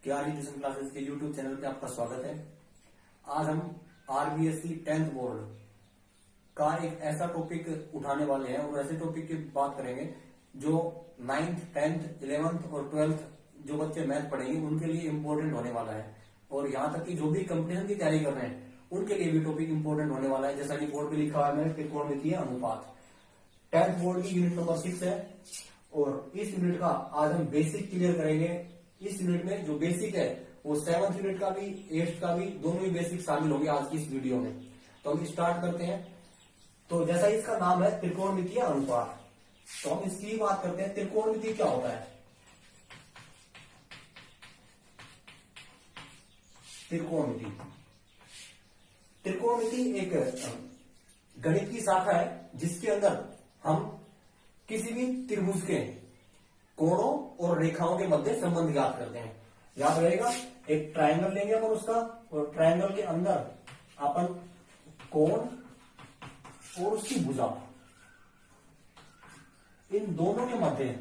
क्या tuition classes के YouTube channel पे आपका स्वागत है। आज हम आरबीएससी 10th बोर्ड का एक ऐसा टॉपिक उठाने वाले हैं और ऐसे टॉपिक की बात करेंगे जो 9th, 10th, 11th और 12th जो बच्चे मैथ पढ़ेंगे उनके लिए इम्पोर्टेंट होने वाला है। और यहाँ तक कि जो भी कंपटीशन की तैयारी कर रहे हैं उनके लिए भी टॉपिक इम्पोर्टेंट होने वाला है। जैसा कि बोर्ड पे लिखा हुआ है मैंने, त्रिकोणमितीय अनुपात 10th बोर्ड की यूनिट नंबर 6 है और इस यूनिट का आज हम बेसिक क्लियर करेंगे। इस यूनिट में जो बेसिक है वो 7th यूनिट का भी 8th का भी दोनों ही बेसिक शामिल होंगे आज की इस वीडियो में। तो हम स्टार्ट करते हैं। तो जैसा इसका नाम है त्रिकोणमितीय अनुपात, तो हम इसकी बात करते हैं। त्रिकोणमिति क्या होता है? त्रिकोणमिति त्रिकोणमिति एक गणित की शाखा है जिसके अंदर हम किसी भी त्रिभुज के कोणों और रेखाओं के मध्य संबंध ज्ञात करते हैं। याद रहेगा, एक ट्रायंगल लेंगे अपन उसका, और ट्रायंगल के अंदर अपन कोण और उसकी भुजा इन दोनों के मध्य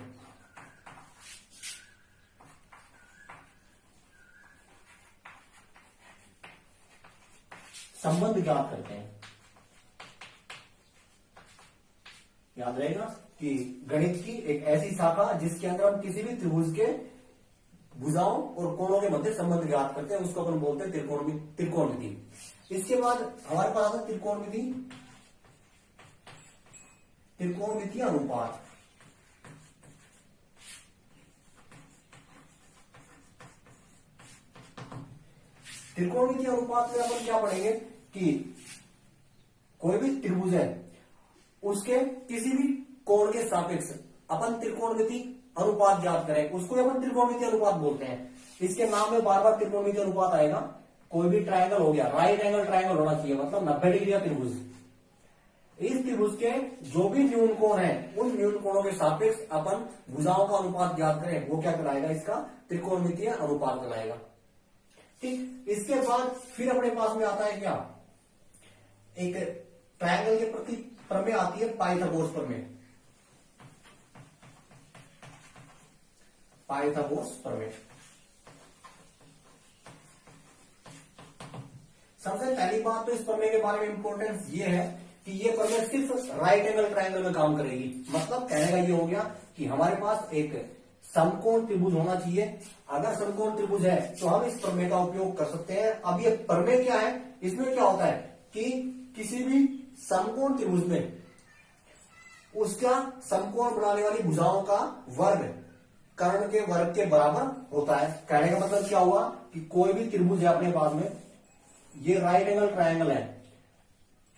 संबंध ज्ञात करते हैं। याद रहेगा कि गणित की एक ऐसी शाखा जिसके अंदर हम किसी भी त्रिभुज के भुजाओं और कोणों के मध्य संबंध ज्ञात करते हैं, उसको अपन बोलते हैं त्रिकोणमिति। इसके बाद हमारे पास है त्रिकोणमितीय अनुपात। त्रिकोणमितीय अनुपात में अपन क्या पढ़ेंगे कि कोई भी त्रिभुज है उसके किसी भी कोण के सापेक्ष अपन त्रिकोणमिति अनुपात ज्ञात करें, उसको अपन त्रिकोणमिति अनुपात बोलते हैं। इसके नाम में बार बार त्रिकोणमिति अनुपात आएगा। कोई भी ट्रायंगल हो गया, राइट एंगल ट्रायंगल होना चाहिए, मतलब 90 डिग्री का त्रिभुज। इस त्रिभुज के जो भी न्यून कोण है उन न्यून कोणों के सापेक्ष अपन भुजाओं का अनुपात ज्ञात करें, वो क्या कहलाएगा? इसका त्रिकोणमितीय अनुपात कहलाएगा। ठीक, इसके बाद फिर अपने पास में आता है क्या? एक ट्रायंगल के प्रति प्रमेय आती है पाइथागोरस प्रमेय। पाइथागोरस प्रमेय सबसे पहली बात तो इस प्रमेय के बारे में इंपॉर्टेंस ये है कि ये प्रमेय सिर्फ राइट एंगल ट्रायंगल में काम करेगी। मतलब कहने का ये हो गया कि हमारे पास एक समकोण त्रिभुज होना चाहिए। अगर समकोण त्रिभुज है तो हम इस प्रमेय का उपयोग कर सकते हैं। अब ये प्रमेय क्या है? इसमें क्या होता है कि किसी भी समकोण त्रिभुज में उसका समकोण बनाने वाली भुजाओं का वर्ग कर्ण के वर्ग के बराबर होता है। कहने का मतलब क्या हुआ कि कोई भी त्रिभुज है अपने पास में, ये राइट एंगल ट्रायंगल है,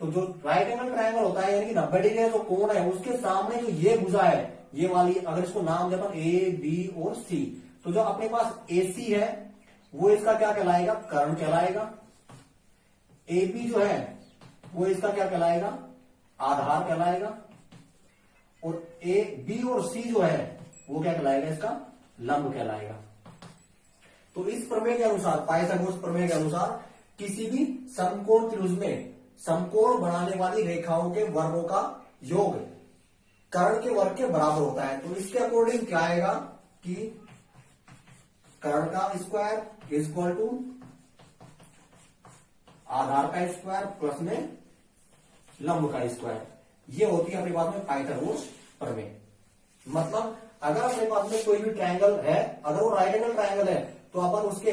तो जो राइट एंगल ट्रायंगल होता है यानी कि 90 डिग्री का जो कोण है उसके सामने जो ये भुजा है, ये वाली, अगर इसको नाम दे अपन ए, बी और सी, तो जो अपने पास AC है वो इसका क्या कहलाएगा? कर्ण कहलाएगा। AB जो है वो इसका क्या कहलाएगा? आधार कहलाएगा। और A, B और C जो है वो क्या कहलाएगा? इसका लंब कहलाएगा। तो इस प्रमेय के अनुसार, पाइथागोरस प्रमेय के अनुसार, किसी भी समकोण त्रिभुज में समकोण बनाने वाली रेखाओं के वर्गों का योग कर्ण के वर्ग के बराबर होता है। तो इसके अकॉर्डिंग क्या आएगा कि कर्ण का स्क्वायर इक्वल टू आधार का स्क्वायर प्लस में लंब का स्क्वायर। ये होती है अपने पास में पाइथागोरस प्रमेय। मतलब अगर अपने पास में कोई भी ट्रायंगल है, अगर वो राइट एंगल ट्रायंगल है तो अपन उसके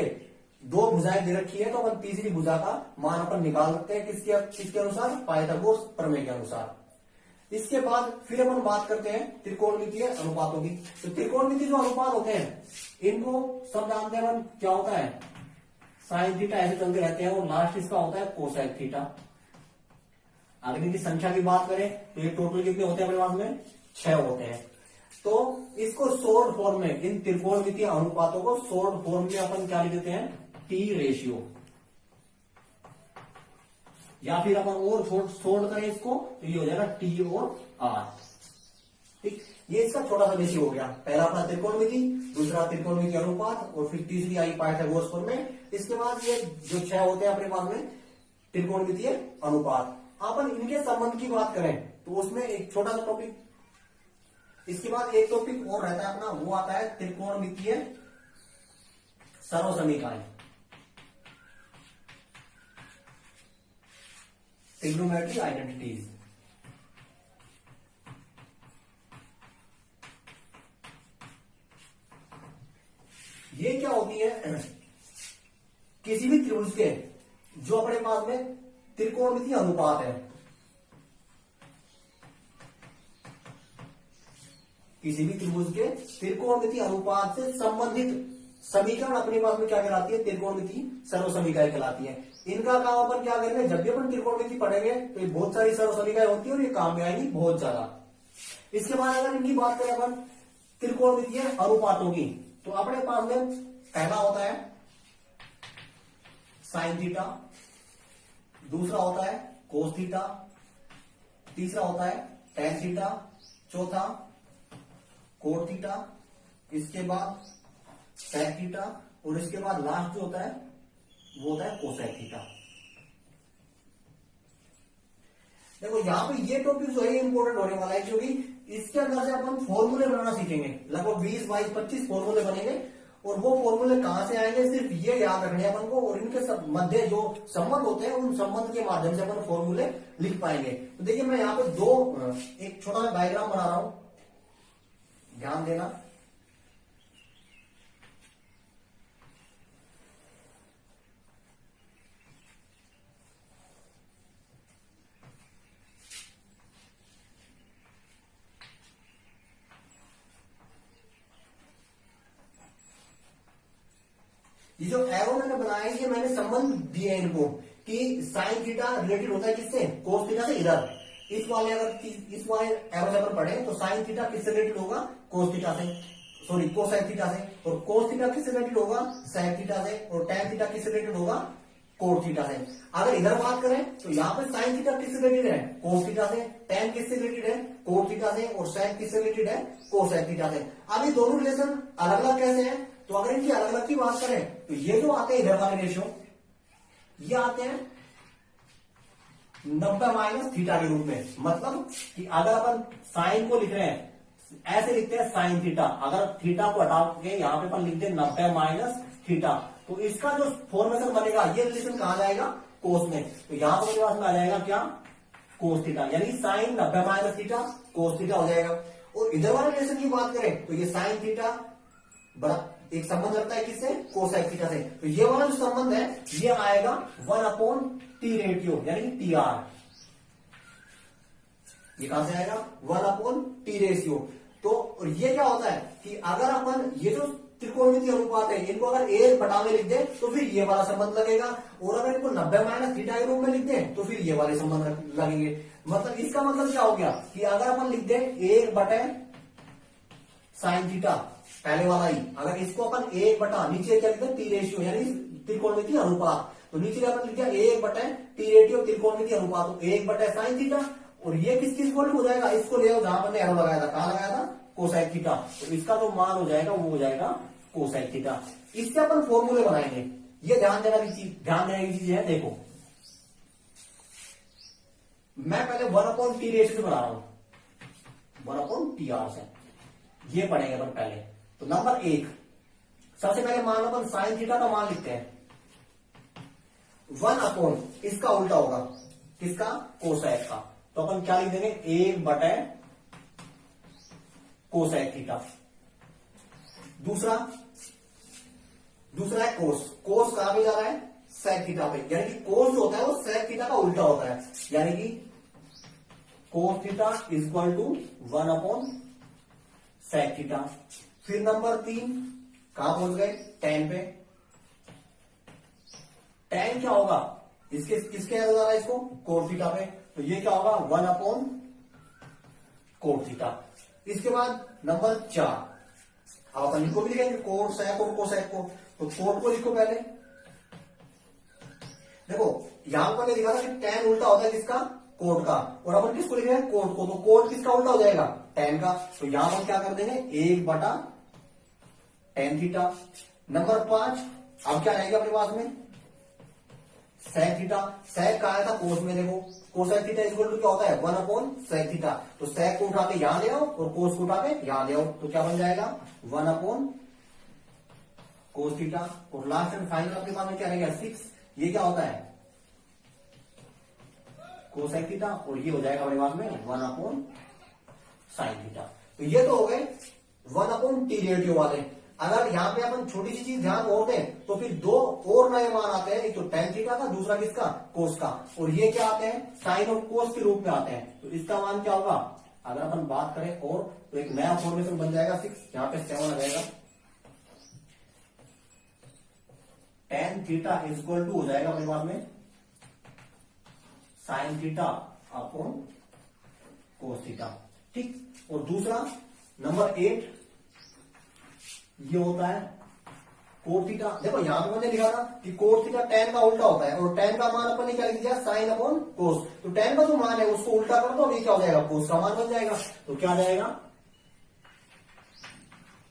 दो भुजाएं दे रखी है तो अपन तीसरी भुजा का मान अपन निकाल सकते हैं। किसके अनुसार? पाइथागोरस प्रमेय के अनुसार। इसके बाद फिर अपन बात करते हैं त्रिकोणमितीय अनुपातों की। तो त्रिकोणमितीय जो अनुपात होते हैं इनको सब जानते हैं अपन, क्या होता है? साइन थीटा ऐसे चलते रहते हैं और लास्ट इसका होता है कोसाइन थीटा। अगर इनकी संख्या की बात करें तो ये टोटल कितने होते हैं अपने पास में? 6 होते हैं। तो इसको शॉर्ट फॉर्म में, इन त्रिकोणमितीय अनुपातों को शॉर्ट फॉर्म में अपन क्या लिख देते हैं? T ratio. या फिर अपन और शॉर्ट करें इसको तो ये हो जाएगा T और R। ठीक, ये इसका छोटा सा रेशियो हो गया। पहला अपना त्रिकोणमिति, दूसरा त्रिकोणमितीय अनुपात और फिर तीसरी आई पाइथागोरस प्रमेय। इसके बाद ये जो 6 होते हैं अपने पास में त्रिकोणमितीय अनुपात। अपन इनके संबंध की बात करें तो उसमें एक छोटा सा टॉपिक इसके बाद एक टॉपिक और रहता है अपना, वो आता है त्रिकोणमितीय सर्वसमीकाएं, ट्रिग्नोमेट्रिक आइडेंटिटीज। ये क्या होती है, किसी भी त्रिभुज के जो अपने पास में त्रिकोणमितीय अनुपात है, किसी भी त्रिभुज के त्रिकोणमितीय अनुपात से संबंधित समीकरण अपने पास में क्या कहलाती है, त्रिकोणमितीय सर्वसमीकाएं कहलाती है। इनका काम अपन क्या करेंगे, जब भी अपन त्रिकोणमिति पढ़ेंगे तो ये बहुत सारी सर्वसमीकाएं होती है और ये काम में आएगी बहुत ज्यादा। इसके बाद अगर इनकी बात करें अपन त्रिकोणमितीय अनुपातों की, तो अपने पास में पहला होता है साइन थीटा, दूसरा होता है कोस थीटा, तीसरा होता है टेन थीटा, चौथा कोट थीटा, इसके बाद सेक थीटा और इसके बाद लास्ट जो होता है वो होता है कोसेक थीटा। देखो यहां पे ये टॉपिक जो है इंपॉर्टेंट होने वाला है, क्योंकि इसके अंदर से अपन फॉर्मूले बनाना सीखेंगे। लगभग 20, 22, 25 फॉर्मूले बनेंगे और वो फॉर्मूले कहां से आएंगे, सिर्फ ये याद रखने अपन को, और इनके मध्य जो संबंध होते हैं उन संबंध के माध्यम से अपन फॉर्मूले लिख पाएंगे। तो देखिए मैं यहाँ पे एक छोटा सा डायग्राम बना रहा हूं, ध्यान देना। ये जो एरो मैंने बनाया है, ये मैंने संबंध दिए हैं इनको कि साइन थीटा रिलेटेड होता है किससे, कोस थीटा से। इधर इस वाले एरो से अपन पढ़े तो साइन थीटा किससे रिलेटेड होगा, कोस थीटा से, सॉरी कोसेक थीटा से, और कोस थीटा किससे रिलेटेड होगा, सेक थीटा से, और टेन थीटा किससे रिलेटेड होगा, कोट थीटा से। अगर इधर बात करें तो यहाँ पे साइन थीटा किससे रिलेटेड है, कोस थीटा से, टेन किससे रिलेटेड है, कोट थीटा से, और सेक किससे रिलेटेड है, कोसेक थीटा से। अब ये दोनों रिलेशन अलग अलग कैसे हैं, तो अगर इनकी अलग अलग की बात करें तो ये जो आते हैं इधर वाले रेशो, ये आते हैं 90 माइनस थीटा के रूप में। मतलब कि अगर अपन साइन को लिख रहे हैं ऐसे लिखते हैं साइन थीटा, अगर थीटा को हटा के यहां पे अपन लिखते हैं 90 माइनस थीटा, तो इसका जो फॉर्मेशन बनेगा ये रिलेशन कहा जाएगा, कोस में। तो यहां पर मेरे पास में आ जाएगा क्या, कोस थीटा, यानी sine 90 minus theta cos theta हो जाएगा। और इधर वाले रिलेशन की बात करें तो ये साइन थीटा बड़ा एक संबंध रखता है किससे, कोसेक थीटा से। तो ये वाला जो संबंध है ये आएगा 1/t रेशियो, यानी टी आर। ये कहां से आएगा, 1/t रेशियो। तो और ये क्या होता है कि अगर अपन ये जो त्रिकोणमितीय अनुपात है इनको अगर 1/में लिख दे तो फिर ये वाला संबंध लगेगा, और अगर इनको 90 माइनस थीटा के रूप में लिख दे तो फिर ये वाले संबंध लगेंगे। मतलब इसका मतलब क्या हो गया कि अगर अपन लिख दे 1/sin थीटा, पहले वाला ही, अगर इसको अपन 1/ नीचे क्या लिखते हैं, टी रेशियो यानी त्रिकोणमितीय अनुपात, तो नीचे अपन लिख दिया 1/t रेशियो त्रिकोणमितीय अनुपात, तो 1/sin थीटा। और ये किस इक्वल हो जाएगा, इसको ले आओ जहां मैंने एरो लगाया था, कहां लगाया था, कोसेक थीटा, तो इसका जो मान हो जाएगा वो हो जाएगा कोसेक थीटा। इससे अपन फॉर्मूले बनाएंगे। ये ध्यान देने की चीज है। देखो मैं पहले 1/t रेशियो से बना रहा हूं, 1/tr से, ये पढ़ेंगे अपन पहले। तो नंबर 1, सबसे पहले मान अपन साइन थीटा का मान लिखते हैं, 1/, इसका उल्टा होगा किसका, कोसेक का, तो अपन क्या लिख देंगे, 1/cos थीटा। दूसरा है कोस कहां पे जा रहा है, सेक थीटा पे, यानी कि कोस जो होता है वो सेक थीटा का उल्टा होता है, यानी कि cos theta is equal to 1/सेक थीटा। फिर नंबर 3 कहां पहुंच गए, टेन पे। टेन क्या होगा, किसके एरो जा रहा है इसको, कोट थीटा पे, तो ये क्या होगा, 1/कोट थीटा। इसके बाद नंबर 4, अब अपन इनको भी लिखेंगे, कोट सेक और कोसेक को। तो कोट को लिखो पहले। देखो यहां पर लिखा था कि टेन उल्टा होता है किसका, कोट का, और अपन किसको लिख रहे हैं, कोट को, तो कोट किसका उल्टा हो जाएगा, टेन का, तो यहां पर क्या कर देंगे, 1/tan थीटा। नंबर 5, अब क्या रहेगा अपने पास में, सेक थीटा। सेक कहा था कोस में, देखो कोसेक थीटा इक्वल टू क्या होता है, 1/सेक थीटा, तो सेक को उठा के यहां ले आओ और कोस को उठा के यहां ले आओ, तो क्या बन जाएगा, 1/cos कोस थीटा, और लास्ट एंड फाइनल अपने पास में क्या रहेगा 6, ये क्या होता है कोसेक थीटा, और ये हो जाएगा अपने पास में 1 अपॉन साइन थीटा। तो ये तो हो गए 1 अपॉन टी रेडियो वाले। अगर यहाँ पे अपन छोटी सी चीज ध्यान और दें तो फिर दो और नए मान आते हैं, एक तो टेन थीटा का, दूसरा किसका कोस का, और ये क्या आते हैं साइन और कोस के रूप में आते हैं। तो इसका मान क्या होगा अगर अपन बात करें और तो एक नया फॉर्मेशन बन जाएगा 6, यहाँ पे 7 आ जाएगा, tan theta is equal to हो जाएगा अपने पास में sine theta upon cos theta, ठीक। और दूसरा नंबर 8 ये होता है कोट थीटा। देखो यहां पे मैंने लिखा था कि कोट थीटा टेन का उल्टा होता है, और टेन का मान अपन ने क्या लिख दिया साइन अपॉन कोस। तो टेन का जो मान है उसको उल्टा कर दो, अभी क्या हो जाएगा कोस का मान बन जाएगा। तो क्या आ जाएगा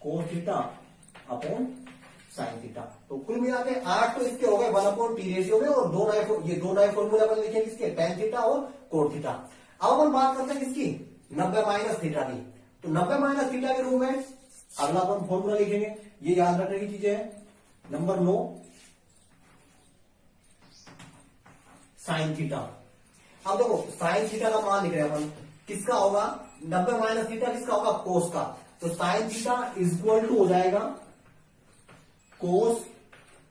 cos theta upon sine theta. तो कुल मिला के 8 तो इसके हो गए 1 अपॉन टी रेशियो में, और दो नए फॉर्मूला अपन लिखे किसके टेन थीटा और कोट थीटा। अब अपन बात करते हैं किसकी 90 माइनस थीटा की। तो 90 माइनस थीटा के रूप में अगला अपन फॉर्मूला लिखेंगे, ये याद रखने की चीजें हैं। Number 9 sine theta. अब देखो साइन थीटा का मान लिख रहे हैं अपन, किसका होगा 90 माइनस थीटा, किसका होगा कोस का। तो sine theta is equal to हो जाएगा कोस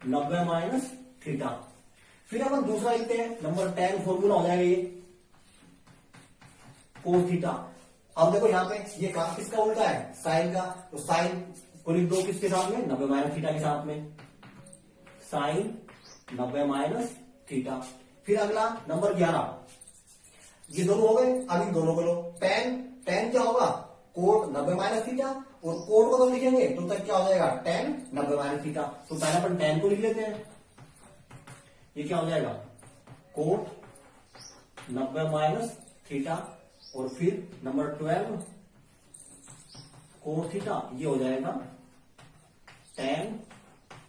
90 माइनस थीटा। फिर अपन दूसरा लिखते हैं नंबर 10 फॉर्मूला हो जाएगा ये कोस थीटा। अब देखो यहाँ पे ये काम किसका उल्टा है साइन का, तो साइन को लिख दो किसके साथ में 90 माइनस थीटा के साथ में, साइन 90 माइनस थीटा। फिर अगला नंबर 11, ये दोनों हो गए। अब इन दोनों को लो, टेन क्या होगा कोट 90 माइनस थीटा, और कोट को तो लिखेंगे तो तक क्या हो जाएगा टेन 90 माइनस थीटा। तो पहले अपन टेन को लिख लेते हैं, ये क्या हो जाएगा कोट 90 माइनस थीटा, और फिर नंबर 12 कोट थीटा, ये हो जाएगा टेन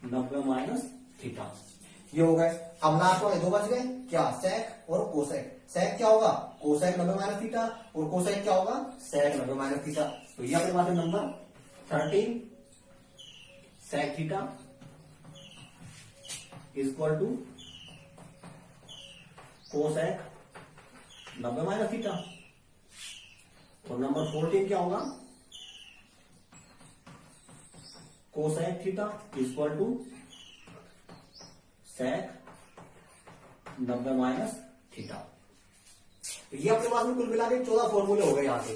90 माइनस थीटा। ये हो गए। अब लास्ट वाले दो बच गए क्या सेक और कोसेक। सेक क्या होगा कोसेक 90 माइनस थीटा, और कोसेक क्या होगा सेक 90 माइनस थीटा। तो ये अपने पास है number 13 sec theta is equal to cosec 90 minus theta, और नंबर 14 क्या होगा cosec theta is equal to sec 90 minus theta. तो ये अपने पास में कुल मिला के 14 फॉर्मूले हो गए यहाँ से।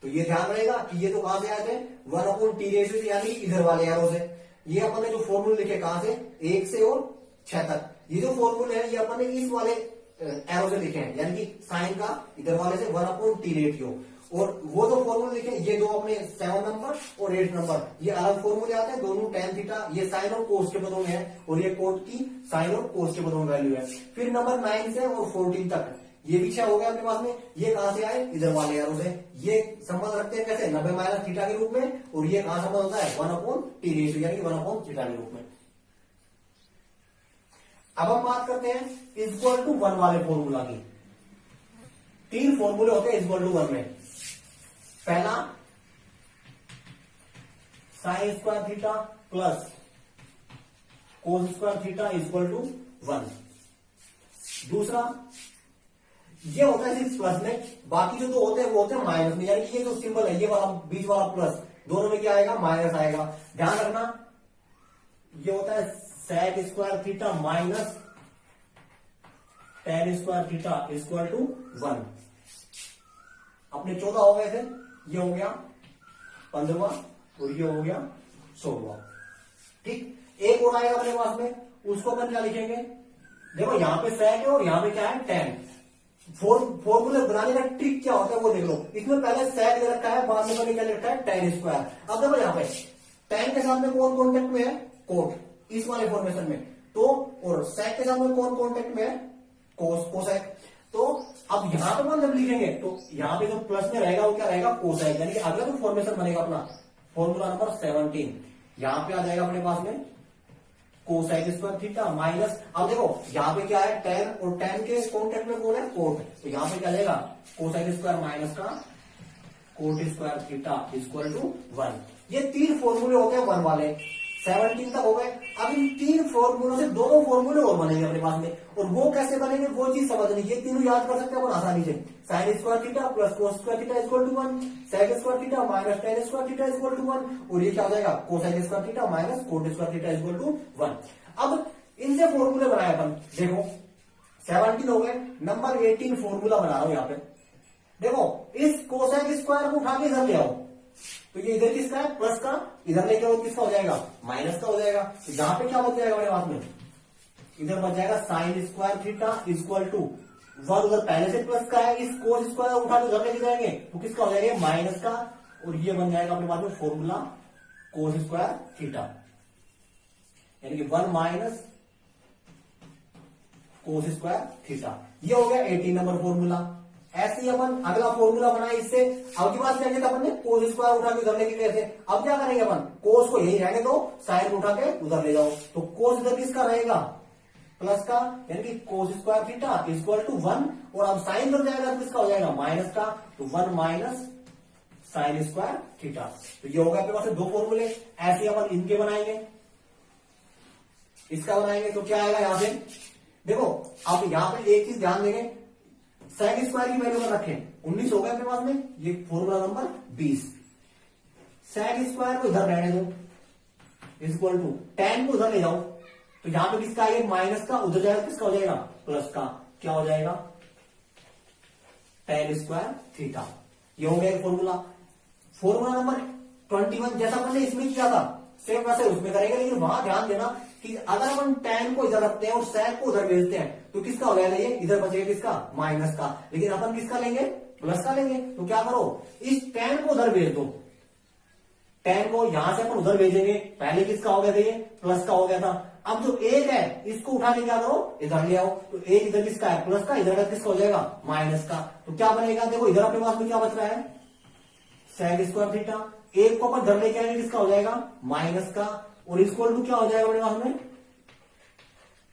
तो ये ध्यान रहेगा कि ये तो कहां से आए थे 1 अपॉन टी रेशियो से, यानी इधर वाले एरो से। ये अपन ने जो फॉर्मूले लिखे कहां से 1 से और 6 तक, ये जो फॉर्मूले हैं ये अपन ने इस वाले एरो से लिखे हैं, यानी कि साइन का इधर वाले से 1 अपॉन टी रेशियो। और वो जो फॉर्मूले लिखे ये दो अपने 7 नंबर और 8 नंबर, ये अलग फॉर्मूले आते हैं दोनों टेन थीटा, ये साइन और कोस के पदों में है, और ये कोट की साइन और कोस के पदों में वैल्यू है। फिर नंबर 9 से और 14 तक ये भी 6 हो गया अपने पास में। ये कहां से आए इधर वाले एरो से। ये संबंध रखते हैं कैसे 90 माइनस थीटा के रूप में, और ये कहां संबंध होता है 1 अपॉन टी रेशियो यानी कि 1 अपॉन थीटा के रूप में। अब हम बात करते हैं इक्वल टू 1 वाले फॉर्मूला की। 3 फॉर्मूले होते हैं इक्वल टू 1 में। पहला sine square theta plus cos square theta equal to 1। दूसरा ये होता है सिर्फ प्लस में, बाकी जो तो होते हैं वो होते हैं माइनस में, यानी कि ये जो सिंबल है ये वाला बीच वाला प्लस, दोनों में क्या आएगा माइनस आएगा। ध्यान रखना ये होता है sec square theta minus tan square theta equal to 1। अपने 14 हो गए थे, ये हो गया 15वां और ये हो गया 16वां। ठीक, एक और आएगा अपने पास में, उसको अपन क्या लिखेंगे, देखो यहां पे सेक है और यहां पे क्या है टेन। फॉर्मूले बनाने का ट्रिक क्या होता है वो देख लो। इसमें पहले सेक ले रखा है, बाद में मैंने क्या ले रखा है टेन स्क्वायर। अब देखो यहाँ पे टेन के साथ में कौन कॉन्टेक्ट में है कोट, इस वाले फॉर्मेशन में तो, और सेक के साथ में कौन कॉन्टेक्ट में है कोसेक। तो अब यहां पर जब लिखेंगे तो यहां पे जो प्लस में रहेगा वो क्या रहेगा कोसेक, यानी कि अगला जो फॉर्मेशन बनेगा अपना फॉर्मूला नंबर 17, यहां पे आ जाएगा अपने पास में कोसाइक स्क्वायर थीटा माइनस। अब देखो यहाँ पे क्या है टेन, और टेन के कॉन्टेक्ट में कौन है कोट, तो यहाँ पे क्या जाएगा कोसाइक स्क्वायर माइनस का cot square theta equal to 1। ये 3 फॉर्मूले होते हैं 1 वाले। 17 तक हो गए। अब इन 3 फॉर्मूलों से 2 फॉर्मूले और बनेंगे अपने पास में, और वो कैसे बनेंगे वो चीज समझनी, ये तीनों याद कर सकते हैं अपन आसानी से। Sine square theta plus cos square theta equal to 1, sec square theta minus tan square theta equal to 1, और ये क्या हो जाएगा cosine square theta minus cot square theta equal to 1। अब इनसे फॉर्मूले बनाए अपन, देखो 17 हो गए, नंबर 18 फॉर्मूला बना रहा हूं यहाँ पे। देखो इस कोसाइन स्क्वायर को उठा के इधर ले आओ, तो ये इधर किसका है प्लस का, इधर लेके आओ किसका हो जाएगा माइनस का हो जाएगा। तो यहां पे क्या बच जाएगा मेरे पास में, इधर बच जाएगा sine square theta equal to 1, उधर पहले से प्लस का है, इस कोस स्क्वायर उठा के उधर लेके जाएंगे तो किसका हो जाएगा माइनस का, और ये बन जाएगा अपने पास में फॉर्मूला कोस स्क्वायर थीटा, यानी कि 1 माइनस कोस स्क्वायर थीटा। ये हो गया 18 नंबर फॉर्मूला। ऐसे ही अपन अगला फॉर्मूला बनाए इससे। अब की बात क्या किया अपन ने, कोस स्क्वायर उठा के उधर लेके गए थे, अब क्या करेंगे अपन, कोस को यही रहने दो, साइन उठा के उधर ले जाओ, तो कोस इधर किसका रहेगा प्लस का, यानी कि cos square theta equal to 1, और अब साइन उधर जाएगा तो किसका हो जाएगा माइनस का, तो 1 माइनस साइन स्क्वायर थीटा। तो ये होगा अपने पास 2 फॉर्मूले। ऐसे अपन इनके बनाएंगे, इसका बनाएंगे तो क्या आएगा यहां से, देखो अब यहां पे एक चीज ध्यान देंगे, सेक स्क्वायर की वैल्यू में रखें 19 हो गया अपने पास में, ये फॉर्मूला नंबर 20। सेक स्क्वायर को इधर रहने दो इक्वल टू 10 को उधर ले जाओ, तो यहां पे किसका आएगा माइनस का, उधर जाएगा किसका हो जाएगा प्लस का, क्या हो जाएगा tan स्क्वायर थीटा। ये हो गया फॉर्मूला। फॉर्मूला नंबर 21 जैसा हमने इसमें किया था सेम वैसे उसमें करेंगे, लेकिन वहां ध्यान देना कि अगर अपन tan को इधर रखते हैं और sec को उधर भेजते हैं तो किसका हो जाएगा, ये इधर बचेगा किसका माइनस का, लेकिन अपन किसका लेंगे प्लस का लेंगे। तो क्या करो, इस tan को उधर भेज दो, tan को यहां से अपन उधर भेजेंगे, पहले किसका हो गया था ये प्लस का हो गया था। अब जो एक है इसको उठा के क्या करो इधर ले आओ, तो एक इधर किसका है प्लस का, इधर का किसका हो जाएगा माइनस का, तो क्या बनेगा, देखो इधर अपने पास में क्या बच रहा है सेक स्क्वायर थीटा, एक को अपन इधर लेके आएंगे किसका हो जाएगा माइनस का, और इक्वल टू क्या हो जाएगा अपने पास में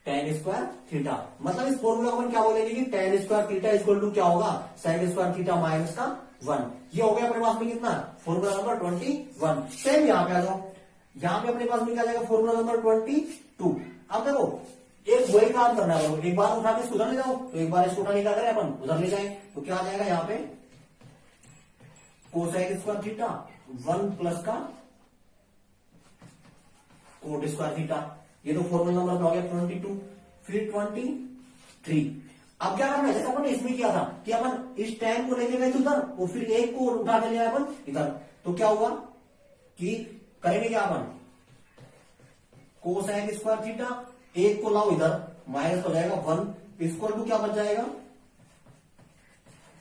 tan स्क्वायर थीटा। मतलब इस फॉर्मूला को अपन क्या बोलेंगे कि tan square theta equal to क्या होगा सेक स्क्वायर थीटा माइनस का 1। ये हो गया अपने पास में कितना फॉर्मूला नंबर 21। सेम यहां पे आ जाओ, यहां पे अपने पास में क्या जाएगा फॉर्मूला नंबर 22। अब देखो एक वही काम करना है, एक बार उठा के इसको उधर ले जाओ, तो एक बार इसको उठा के क्या करें अपन उधर ले जाए, तो क्या आ जाएगा यहाँ पे कोसेक स्क्वायर थीटा 1 प्लस का कोट स्क्वायर थीटा। ये तो फॉर्मूला नंबर हो गया 22। फिर 23। अब क्या करना है, जैसे अपन ने इसमें किया था कि अपन इस tan को लेके गए थे उधर और फिर एक को उठा के ले आए अपन इधर, तो क्या हुआ कि करेंगे क्या अपन कोसेक स्क्वायर थीटा, एक को लाओ इधर माइनस हो जाएगा 1 इक्वल टू क्या बच जाएगा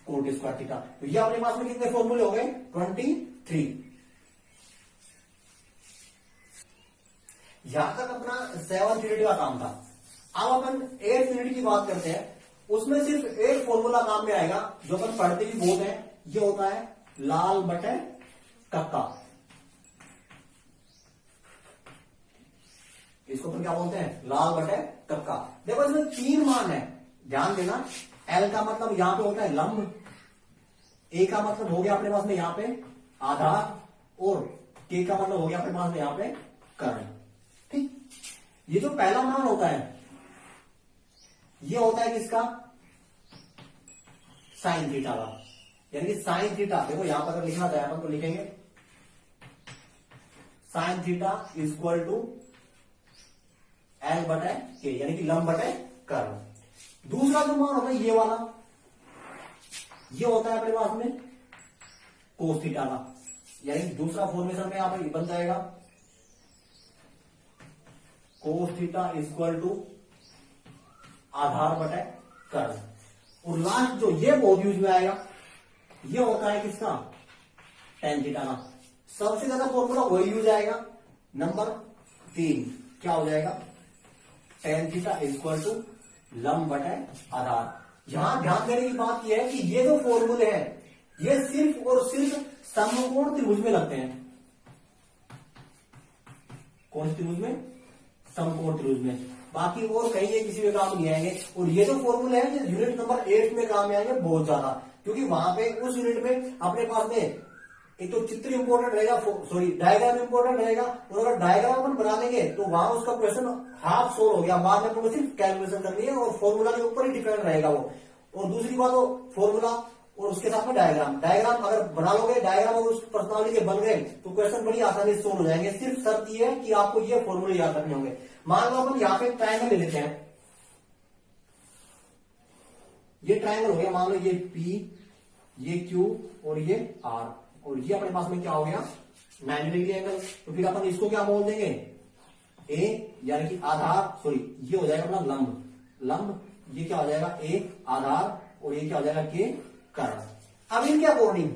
कोट स्क्वायर थीटा। तो ये अपने पास में कितने फॉर्मूले हो गए 23। यहां तक अपना 7th यूनिट का काम था। अब अपन 8th यूनिट की बात करते हैं, उसमें सिर्फ एक फॉर्मूला काम में आएगा जो अपन पढ़ते भी बहुत है, ये होता है लाल बटे कक्का। इसको अपन क्या बोलते हैं लाल बटे कक्का। देखो इसमें 3 मान है, ध्यान देना। एल का मतलब यहां पे होता है लंब, ए का मतलब हो गया अपने पास में यहां पे आधार, और के का मतलब हो गया अपने पास में यहां पे कर्ण। ठीक, ये जो पहला मान होता है ये होता है किसका साइन थीटा का, यानी कि साइन थीटा। देखो यहां पर अगर लिखना चाहे अपन तो लिखेंगे sine theta equal to L बटे के, यानी कि लंब बटे कर्ण। दूसरा जो मान होता है ये वाला, ये होता है अपने पास में कोस थीटा का, यानी कि दूसरा फॉर्मेशन में यहां पर बन जाएगा कोस थीटा इक्वल टू आधार बटे कर्ण। और लास्ट जो ये बहुत यूज में आएगा ये होता है किसका tan थीटा का। सबसे ज्यादा फॉर्मूला वही यूज आएगा नंबर 3, क्या हो जाएगा tan थीटा इक्वल टू लंब बटे आधार। यहां ध्यान देने की बात यह है कि ये जो फॉर्मूले हैं ये सिर्फ और सिर्फ समकोण त्रिभुज में लगते हैं। कौन त्रिभुज में समकोण त्रिभुज में, बाकी और कहीं ये किसी में काम नहीं आएंगे। और ये जो फॉर्मूले हैं यूनिट नंबर 8 में काम में आएंगे बहुत ज्यादा, क्योंकि वहां पे उस यूनिट में अपने पास में एक तो चित्र इंपॉर्टेंट रहेगा, सॉरी डायग्राम इंपॉर्टेंट रहेगा, और अगर डायग्राम अपन बना लेंगे तो वहां उसका क्वेश्चन हाफ सोल्व हो गया, बाद में अपन को सिर्फ कैलकुलेशन करनी है और फॉर्मूला के ऊपर ही डिपेंड रहेगा वो। और दूसरी बात, वो फॉर्मूला और उसके साथ में डायग्राम अगर बना लोगे, डायग्राम और उस प्रश्नावली के बन गए तो क्वेश्चन बड़ी आसानी से सोल्व हो जाएंगे। सिर्फ शर्त ये है कि आपको ये फॉर्मूले याद रखने होंगे। मान लो अपन यहाँ पे ट्रायंगल ले लेते हैं, ये ट्रायंगल हो गया, मान लो ये P, ये Q और ये R, और ये अपने पास में क्या हो गया 90 डिग्री एंगल। तो फिर अपन इसको क्या बोल देंगे, A यानी कि आधार, सॉरी ये हो जाएगा अपना लंब, ये क्या हो जाएगा A आधार, और ये क्या हो जाएगा K कर्ण। अब इनके अकॉर्डिंग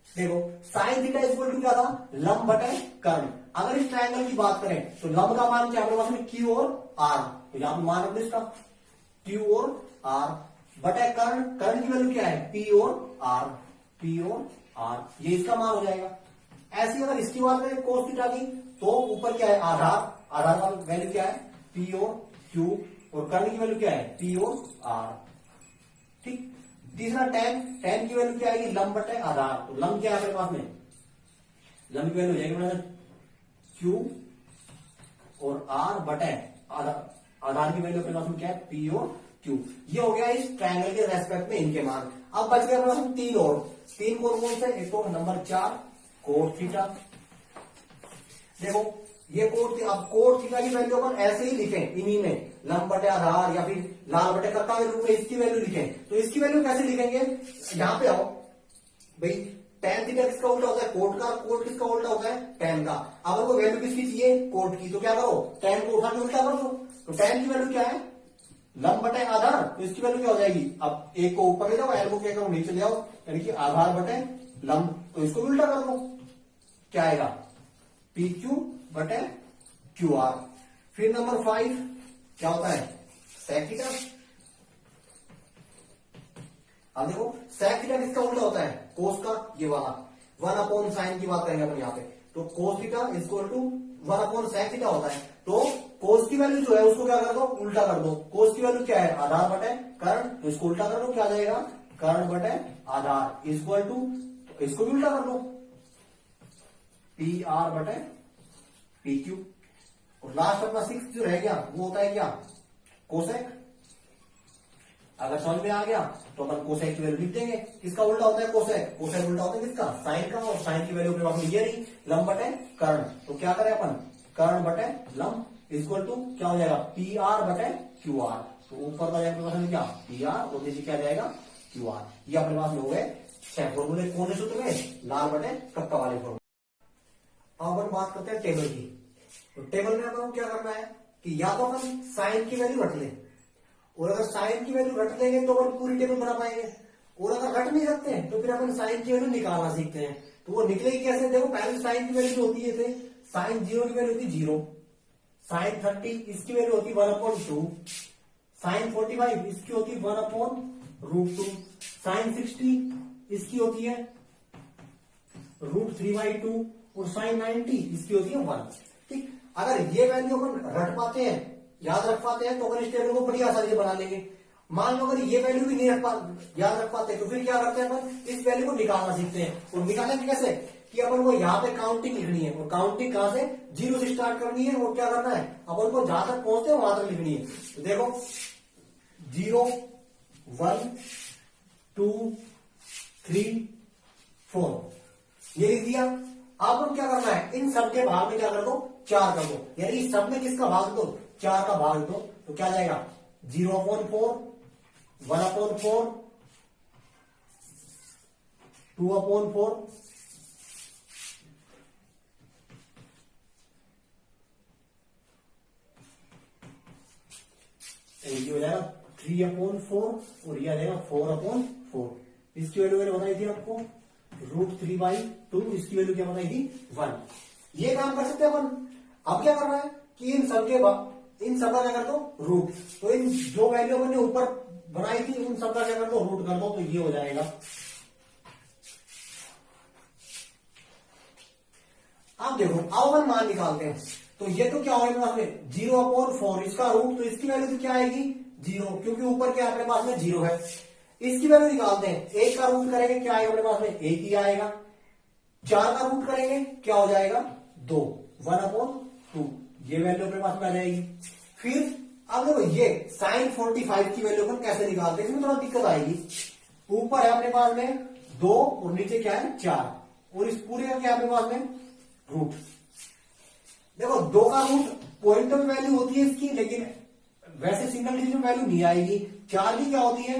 देखो साइन थीटा इक्वल टू क्या था, लंब बटे कर्ण। अगर इस ट्रायंगल की बात करें तो लंब का मान क्या है अपने पास में Q और R, तो यहां पर मान रखते इसका Q और R बटे कर्ण की वैल्यू क्या है P और R, ये इसका मान हो जाएगा। ऐसी अगर इसकी बात करें कोस थीटा की, तो ऊपर क्या है आधार का वैल्यू क्या है P और Q, और कर्ण की वैल्यू क्या है P और R। ठीक, तीसरा tan की वैल्यू क्या आएगी लंब बटे आधार, तो लंब क्या है अपने पास में, लंब की वैल्यू हो जाएगी Q और R बटे आधार की वैल्यू अपने पास में क्या है P और Q। ये हो गया इस ट्रायंगल के रेस्पेक्ट में इनके मान। अब बच गए अपने पास में तीन कोण कौन से, एक तो नंबर 4 कोट थीटा। देखो ये कोट थीटा की वैल्यू अपन ऐसे ही लिखें, इन्हीं में लंब बटे आधार या फिर लाल बटे कर्ता के रूप में इसकी वैल्यू लिखें। तो इसकी वैल्यू कैसे लिखेंगे, यहां पे आओ भाई, tan थीटा किसका उल्टा होता है कोट का, कोट किसका उल्टा होता है tan का। अब आपको वैल्यू किसकी चाहिए कोट की, तो क्या करो tan को उठा के उल्टा कर दो। तो tan की वैल्यू क्या है लंब बटे आधार, तो इसकी वैल्यू क्या हो जाएगी, अब एक को ऊपर ले जाओ, एल को क्या करो नीचे ले आओ, यानी कि आधार बटे लंब, तो इसको भी उल्टा कर दो, क्या आएगा PQ बटे QR। फिर नंबर 5 क्या होता है sec थीटा। अब देखो sec थीटा किसका उल्टा होता है कोस का, ये वाला 1/sin की बात करेंगे अपन यहाँ पे, तो cos theta equal to 1/sec theta होता है। तो cos की वैल्यू जो है उसको क्या कर दो उल्टा कर दो, cos की वैल्यू क्या है आधार बटे कर्ण, तो इसको उल्टा कर दो, क्या आ जाएगा कर्ण बटे आधार इक्वल टू, तो इसको भी उल्टा कर दो PR बटे PQ। और लास्ट अपना 6 जो रह गया वो होता है क्या कोसेक। अगर समझ में आ गया तो अपन कोसेक की वैल्यू लिख देंगे, किसका उल्टा होता है कोसेक उल्टा होता है किसका साइन का, और साइन की वैल्यू अपने पास में ये रही लंब बटे कर्ण, तो क्या करें अपन कर्ण बटे लंब इक्वल टू क्या हो जाएगा PR बटे QR। तो ऊपर का जाएगा क्या PR और नीचे क्या जाएगा QR। ये अपने पास में हो गए 6 फॉर्मूले, कौन से सूत्र में लाल बटे कक्का वाले फॉर्मूले। अब अपन बात करते हैं टेबल की। तो टेबल में अपन क्या करना है कि या तो अपन साइन की वैल्यू रख लें, और अगर साइन की वैल्यू रख लेंगे तो अपन पूरी टेबल बना पाएंगे, और अगर रख नहीं सकते तो फिर अपन साइन की वैल्यू निकालना सीखते हैं। तो वो निकलेगी कैसे, देखो पहले साइन की वैल्यू जो होती है साइन 0 की वैल्यू होती 0, साइन 30 इसकी वैल्यू होती 1/2, साइन 45 इसकी होती 1/√2, साइन 60 इसकी होती है √3/2, और साइन 90 इसकी होती है 1। ठीक, अगर ये वैल्यू अपन रट पाते हैं याद रख पाते हैं तो अपन इस टेबल को बड़ी आसानी से बना लेंगे। मान लो अगर ये वैल्यू भी नहीं याद रख पाते तो फिर क्या करते हैं अपन इस वैल्यू को निकालना सीखते हैं। और निकालेंगे कैसे कि अपन को यहाँ पे काउंटिंग लिखनी है, और काउंटिंग कहां से 0 से स्टार्ट करनी है, और क्या करना है अपन को जहां तक पहुंचते हैं वहां तक लिखनी है। तो देखो 0 1 2 3 4 ये लिख दिया। अब हम क्या करना है इन सब के भाग में क्या कर दो 4 कर दो, यानी इस सब में किसका भाग दो 4 का भाग दो, तो क्या जाएगा 0/4 1/4 2/4 ये हो जाएगा 3/4 और ये आ जाएगा 4/4। इसकी वैल्यू मैंने बताई थी आपको √3/2, इसकी वैल्यू क्या बताई थी 1। ये काम कर सकते हैं अपन। अब क्या करना है कि इन सब का क्या कर दो रूट, तो इन जो वैल्यू मैंने ऊपर बनाई थी उन सब का क्या कर दो रूट कर दो, तो ये हो जाएगा। अब देखो अब अपन मान निकालते हैं, तो ये तो क्या होगा अपने 0/4 इसका रूट, तो इसकी वैल्यू तो क्या आएगी 0, क्योंकि ऊपर क्या अपने पास में 0 है। इसकी वैल्यू निकालते हैं, 1 का रूट करेंगे क्या आएगा अपने पास में 1 ही आएगा। 4 का रूट करेंगे क्या हो जाएगा 2, 1/2 ये वैल्यू अपने पास में आ जाएगी। फिर अब देखो ये sin 45 की वैल्यू अपन कैसे निकालते हैं, इसमें थोड़ा दिक्कत आएगी। ऊपर है अपने पास में 2 और नीचे क्या है 4 और इस पूरे का क्या है अपने पास में रूट। देखो 2 का रूट पॉइंट में वैल्यू होती है इसकी, लेकिन वैसे सिंगल डिजिट में वैल्यू नहीं आएगी। 4 की क्या होती है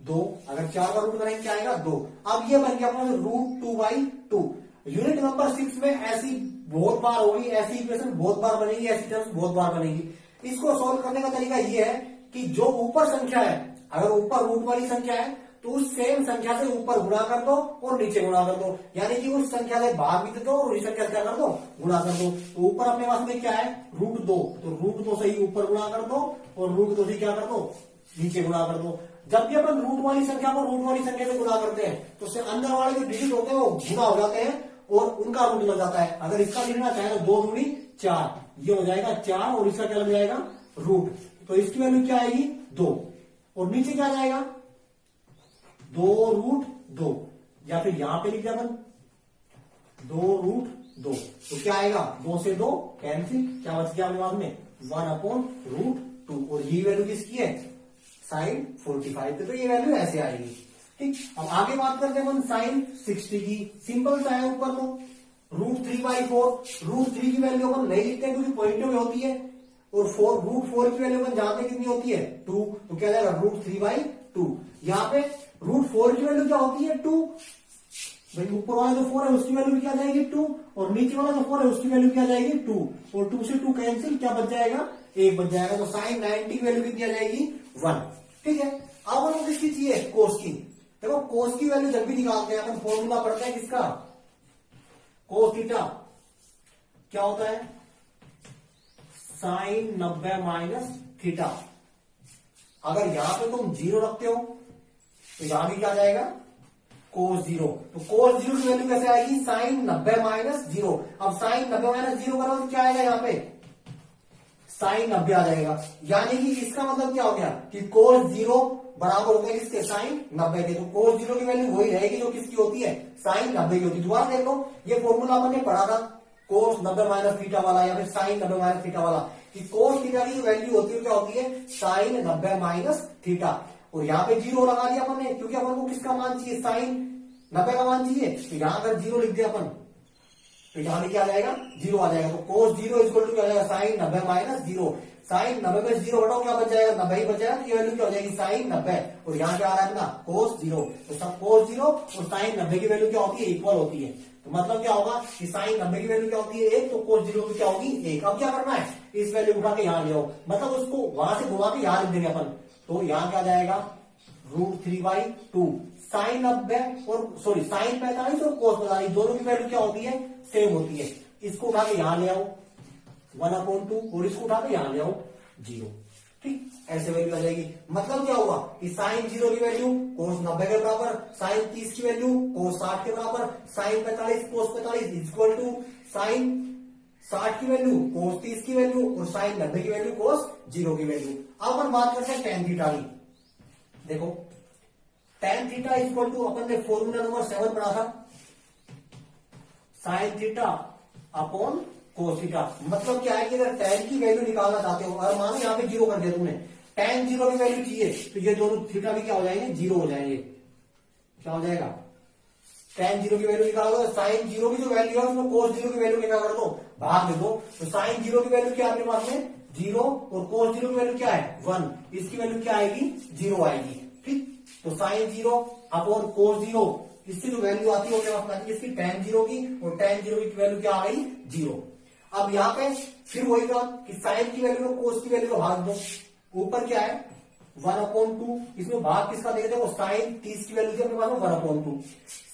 2, अगर 4 का रूट करेंगे क्या आएगा 2। अब ये बन गया अपना √2/2। यूनिट नंबर 6 में ऐसी बहुत बार होगी, ऐसी इक्वेशन बहुत बार बनेगी, ऐसी टर्म्स बहुत बार बनेगी। इसको सॉल्व करने का तरीका ये है कि जो ऊपर संख्या है, अगर ऊपर रूट वाली संख्या है तो उस सेम संख्या से ऊपर गुणा कर दो और नीचे गुणा कर दो, यानी कि उस संख्या से भाग भी दो और उस संख्या से क्या कर दो गुणा कर दो। तो ऊपर अपने पास में क्या है √2, तो √2 से ही ऊपर गुणा कर दो और √2 से क्या कर दो नीचे गुणा कर दो। जब भी अपन रूट वाली संख्या को रूट वाली संख्या से गुणा करते हैं तो उससे अंदर वाले जो डिजिट होते हैं वो गुणा हो जाते हैं और उनका रूट लग जाता है। अगर इसका लिखना चाहे तो 2 दूनी 4, ये हो जाएगा 4 और इसका क्या लग जाएगा रूट, तो इसकी वैल्यू क्या आएगी 2 और नीचे क्या जाएगा 2√2, या फिर यहां पे लिख दिया अपन 2√2, तो क्या आएगा 2 से 2 कैंसिल, क्या बच गया अपने पास में 1/√2 और ये वैल्यू किसकी है sin 45 की, तो ये वैल्यू ऐसे आएगी। ठीक, अब आगे बात करते हैं अपन sin 60 की। सिंपल सा है ऊपर तो √3/4, √3 की वैल्यू अपन नहीं लिखते हैं क्योंकि पॉइंट में होती है और √4 की वैल्यू अपन जानते कितनी होती है 2, तो क्या जाएगा √3/2। यहाँ पे √4 की वैल्यू क्या होती है 2, भाई ऊपर वाला जो 4 है उसकी वैल्यू भी क्या जाएगी 2 और नीचे वाला जो 4 है उसकी वैल्यू क्या जाएगी 2 और 2 से 2 कैंसिल, क्या बच जाएगा 1 बच जाएगा। तो sin 90 की वैल्यू कितनी आ जाएगी 1। ठीक है, अब हमको किसकी चाहिए कोस की। देखो कोस की वैल्यू जब भी निकालते हैं अपन फॉर्मूला पढ़ते हैं किसका कोस थीटा, क्या होता है sin 90 माइनस थीटा। अगर यहां पे तुम 0 रखते हो तो यहां भी क्या जाएगा cos 0, तो cos 0 की वैल्यू कैसे आएगी sin 90 माइनस 0। अब sin 90 माइनस 0 करो तो क्या आएगा यहाँ पे sin 90 आ जाएगा, यानी कि इसका मतलब क्या हो गया कि cos 0 बराबर होता है किसके sin 90 के। तो cos 0 की वैल्यू वही रहेगी जो किसकी होती है sin 90 की होती है। दोबारा देख लो, ये फॉर्मूला अपन ने पढ़ा था cos 90 माइनस थीटा वाला या फिर sin 90 माइनस थीटा वाला, कि cos थीटा की वैल्यू होती है क्या होती है sin 90 माइनस थीटा। और यहाँ पे 0 लगा दिया अपन ने क्योंकि अपन को किसका मान चाहिए sin 90 का मान चाहिए, तो यहाँ अगर 0 लिख दिया अपन तो यहाँ पे क्या आ जाएगा 0 आ जाएगा। तो cos 0 इक्वल टू क्या आ जाएगा sin 90 माइनस 0। sin 90 में 0 हटाओ क्या बच जाएगा 90 ही बच जाएगा, तो ये वैल्यू क्या हो जाएगी sin 90 और यहाँ क्या आ रहा है अपना cos 0। तो सब cos 0 और sin 90 की वैल्यू क्या होती है इक्वल होती है। तो मतलब क्या होगा कि sin 90 की वैल्यू क्या होती है 1, तो cos 0 की क्या होगी 1। अब क्या करना है इस वैल्यू उठा के यहाँ ले आओ, मतलब उसको वहां से घुमा के यहाँ लिख देंगे अपन, तो यहाँ क्या जाएगा √3/2 sin 90 और सॉरी sin 45 और cos 45 दोनों की वैल्यू क्या होती है सेम होती है। इसको उठा के यहां ले आओ 1/2 और इसको उठा के यहां ले आओ 0। ठीक, ऐसे वैल्यू आ जाएगी। मतलब क्या हुआ कि sin 0 की वैल्यू cos 90 के बराबर, sin 30 की वैल्यू cos 60 के बराबर, sin 45 cos 45 equal to sin 60 की वैल्यू cos 30 की वैल्यू और sin 90 की वैल्यू cos 0 की वैल्यू। अब अपन बात करते हैं tan थीटा की। देखो tan थीटा इक्वल टू अपन ने फॉर्मूला नंबर 7 पढ़ा था sin theta upon cos theta. मतलब क्या है कि अगर tan की वैल्यू निकालना चाहते हो और मानो यहाँ पे 0 कर दिया तुमने, tan 0 की वैल्यू चाहिए तो ये दोनों थीटा भी क्या हो जाएंगे 0 हो जाएंगे। क्या हो जाएगा tan 0 की वैल्यू निकालो, sin 0 की जो वैल्यू है उसमें cos 0 की वैल्यू क्या कर दो भाग दे दो। तो sin 0 की वैल्यू क्या है अपने पास में 0 और cos 0 की वैल्यू क्या है 1, इसकी वैल्यू क्या आएगी 0 आएगी। ठीक, तो sin 0 अपॉन cos 0, इसकी जो वैल्यू आती है वो क्या आती है इसकी tan 0 की, और tan 0 की वैल्यू क्या आ गई 0। अब यहाँ पे फिर वही काम कि sin की वैल्यू को cos की वैल्यू को भाग दो, ऊपर क्या है 1/2, इसमें भाग किसका देखते हैं वो sin 30 की वैल्यू थी अपने पास में 1/2,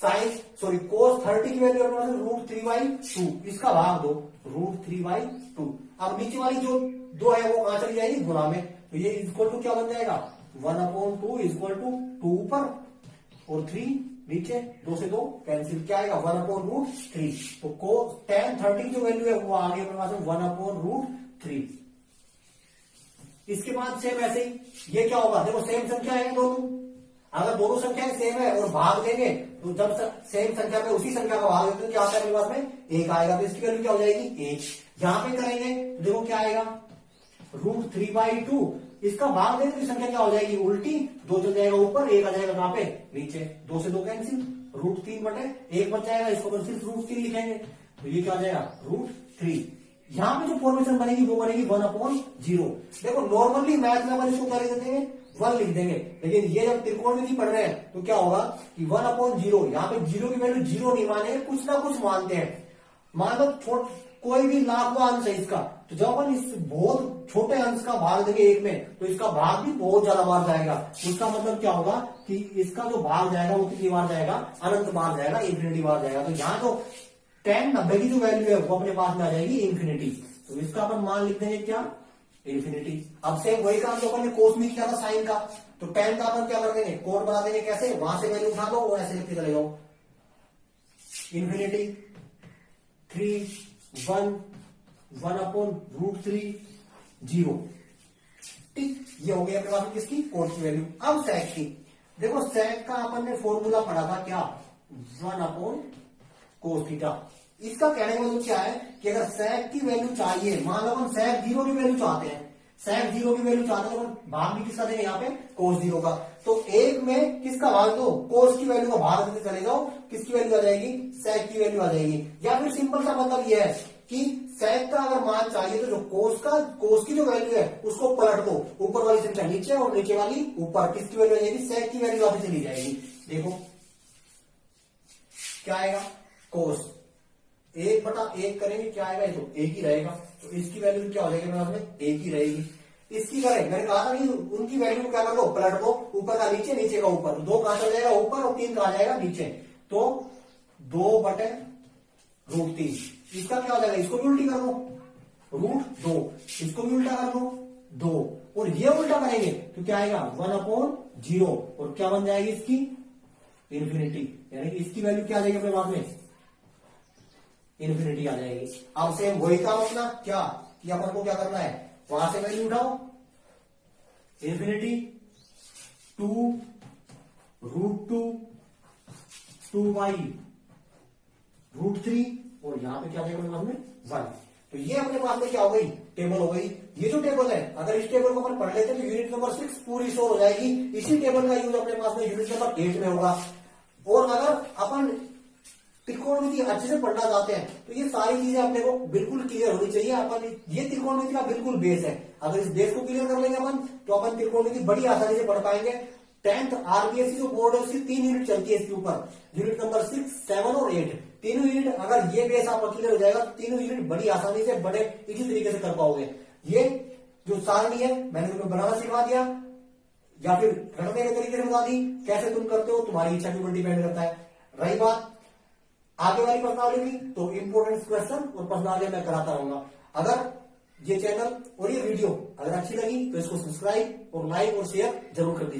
sin सॉरी cos 30 की वैल्यू अपने पास √3/2, इसका भाग दो √3/2। अब नीचे वाली जो 2 है वो कहां चली जाएगी गुणा में, तो ये इक्वल टू क्या बन जाएगा 1/2 इक्वल टू 2 ऊपर और 3 नीचे, 2 से 2 कैंसिल, क्या आएगा 1/√3। तो tan 30 की जो वैल्यू है वो आ गई अपने पास में 1/√3। इसके बाद सेम ऐसे ही ये क्या होगा, देखो सेम संख्या है दोनों, अगर दोनों संख्याएं सेम है और भाग देंगे तो जब सेम संख्या में उसी संख्या का भाग देते हैं क्या आता है मेरे पास में 1 आएगा, तो इसकी वैल्यू क्या हो जाएगी 1। यहां पे करेंगे तो देखो क्या आएगा √3/2, इसका भाग देंगे तो संख्या क्या हो जाएगी उल्टी, 2 चल जाएगा ऊपर, 1 आ जाएगा कहां पे नीचे, 2 से 2 कैंसिल, √3/1 बच जाएगा, इसको अपन सिर्फ √3 लिखेंगे तो ये क्या हो जाएगा √3। यहां पे जो फॉर्मेशन बनेगी वो बनेगी 1/0। देखो नॉर्मली मैथ में अपन इसको क्या लिख देते हैं 1 लिख देंगे, लेकिन ये जब त्रिकोणमिति पढ़ रहे हैं तो क्या होगा कि 1/0, यहाँ पे 0 की वैल्यू 0 नहीं मानेंगे, कुछ ना कुछ मानते हैं। मान लो कोई भी लाखवां अंश है इसका, तो जब अपन इस बहुत छोटे अंश का भाग देंगे 1 में तो इसका भाग भी बहुत ज्यादा बार जाएगा। उसका मतलब क्या होगा कि इसका जो भाग जाएगा वो कितनी बार जाएगा, अनंत बार जाएगा, इंफिनिटी बार जाएगा। तो यहाँ तो 10/90 की जो वैल्यू है वो अपने पास में आ जाएगी इंफिनिटी, तो इसका अपन मान लिख देंगे क्या इंफिनिटी। अब सेम वही काम जो अपन ने कोस में किया था साइन का, तो 10 का अपन क्या कर देंगे कोड बना देंगे, कैसे वहां से वैल्यू उठा लो और ऐसे लिखते चले जाओ इंफिनिटी 3 1 1/√3 0। ठीक, ये हो गया अपने पास किसकी कोड की वैल्यू। अब सेक की देखो, सेक का अपन ने फॉर्मूला पढ़ा था क्या 1/cos थीटा। इसका कहने का मतलब क्या है कि अगर सेक की वैल्यू चाहिए, मान लो हम सेक 0 की वैल्यू चाहते हैं, सेक 0 की वैल्यू चाहते हैं तो भाग भी किसका देंगे यहाँ पे cos 0 का, तो 1 में किसका भाग दो cos की वैल्यू का भाग देते चले जाओ, किसकी वैल्यू आ जाएगी सेक की वैल्यू आ जाएगी। या फिर सिंपल सा मतलब यह है कि सेक का अगर मान चाहिए तो जो cos की जो वैल्यू है उसको पलट दो, ऊपर वाली संख्या नीचे और नीचे वाली ऊपर, किसकी वैल्यू आ जाएगी सेक की वैल्यू वापस चली जाएगी। देखो क्या आएगा cos 1/1 करेंगे क्या आएगा, ये तो 1 ही रहेगा, तो इसकी वैल्यू क्या हो जाएगी मेरे पास में 1 ही रहेगी। इसकी करें, मैंने कहा था नहीं उनकी वैल्यू को क्या कर दो पलट दो, ऊपर का नीचे नीचे का ऊपर, 2 कहां चल जाएगा ऊपर और 3 कहां जाएगा नीचे, तो 2/√3। इसका क्या हो जाएगा, इसको भी उल्टी कर दो √2, इसको भी उल्टा कर दो 2, और ये उल्टा करेंगे तो क्या आएगा 1/0, और क्या बन जाएगी इसकी इंफिनिटी, यानी कि इसकी वैल्यू क्या आ जाएगी अपने पास में इंफिनिटी आ जाएगी। अब सेम वही काम अपना क्या कि अपन को क्या करना है, वहां से वैल्यू उठाओ इंफिनिटी 2√2 2/√3, और यहां पे क्या देगा अपने पास में 1। तो ये अपने पास में क्या हो गई टेबल हो गई। ये जो टेबल है अगर इस टेबल को अपन पढ़ लेते तो यूनिट नंबर 6 पूरी शो हो जाएगी। इसी टेबल का यूज अपने पास में यूनिट नंबर 8 में होगा। और अगर अपन त्रिकोणमिति अच्छे से पढ़ना चाहते हैं तो ये सारी चीजें अपने को बिल्कुल क्लियर होनी चाहिए। अपन ये त्रिकोणमिति का बिल्कुल बेस है, अगर इस बेस को क्लियर कर लेंगे अपन तो अपन त्रिकोणमिति बड़ी आसानी से पढ़ पाएंगे। 10th आरबीएससी जो बोर्ड है उसकी 3 यूनिट चलती है इसके ऊपर, यूनिट नंबर 6, 7 और 8। तीनों यूनिट अगर ये बेस आपका क्लियर हो जाएगा तो तीनों यूनिट बड़ी आसानी से बड़े इसी तरीके से कर पाओगे। ये जो सारणी है मैंने तुम्हें बनाना सिखा दिया या फिर रटने के तरीके से बता दी, कैसे तुम करते हो तुम्हारी इच्छा के ऊपर डिपेंड करता है। रही बात आगे वाली प्रश्नावली की, तो इंपोर्टेंट क्वेश्चन और प्रश्नावली मैं कराता रहूंगा। अगर ये चैनल और ये वीडियो अगर अच्छी लगी तो इसको सब्सक्राइब और लाइक और शेयर जरूर कर दीजिए।